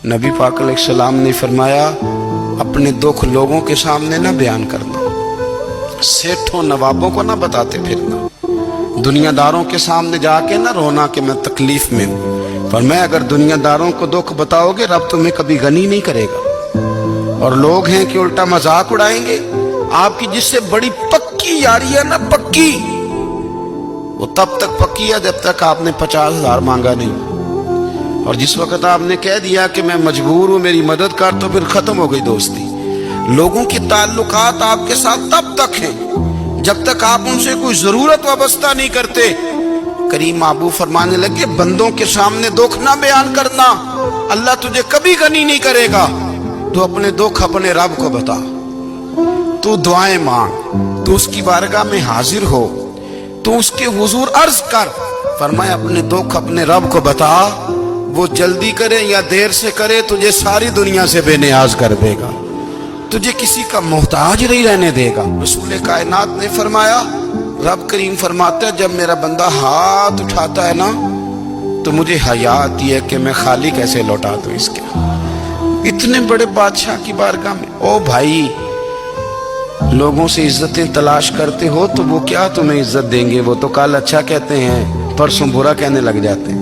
नबी पाक अलैहिस्सलाम ने फरमाया, अपने दुख लोगों के सामने ना बयान करना, सेठों नवाबों को ना बताते फिरना, दुनियादारों के सामने जाके ना रोना कि मैं तकलीफ में हूँ। फरमाया अगर दुनियादारों को दुख बताओगे रब तुम्हें कभी गनी नहीं करेगा। और लोग हैं कि उल्टा मजाक उड़ाएंगे आपकी, जिससे बड़ी पक्की यारी है ना, पक्की, वो तब तक पक्की है जब तक आपने 50,000 मांगा नहीं। और जिस वक्त आपने कह दिया कि मैं मजबूर हूं मेरी मदद कर, तो फिर खत्म हो गई दोस्ती। लोगों के ताल्लुकात आपके साथ तब तक हैं जब तक आप उनसे कोई जरूरत वाबस्ता नहीं करते। करीम आबू फरमाने लगे, बंदों के सामने दुख ना बयान करना, अल्लाह तुझे कभी गनी नहीं करेगा। तू अपने दुख अपने रब को बता, तू दुआएं मांग, तू उसकी बारगाह में हाजिर हो, तू उसके हुजूर अर्ज कर। फरमाया अपने दुख अपने रब को बता, वो जल्दी करे या देर से करे तुझे सारी दुनिया से बेनियाज कर देगा, तुझे किसी का मोहताज नहीं रहने देगा। रसूल कायनात ने फरमाया, रब करीम फरमाता है जब मेरा बंदा हाथ उठाता है ना तो मुझे हया आती है कि मैं खाली कैसे लौटा दूं इसके। इतने बड़े बादशाह की बारगाह में, ओ भाई लोगों से इज्जतें तलाश करते हो तो वो क्या तुम्हें इज्जत देंगे, वो तो कल अच्छा कहते हैं परसों बुरा कहने लग जाते हैं।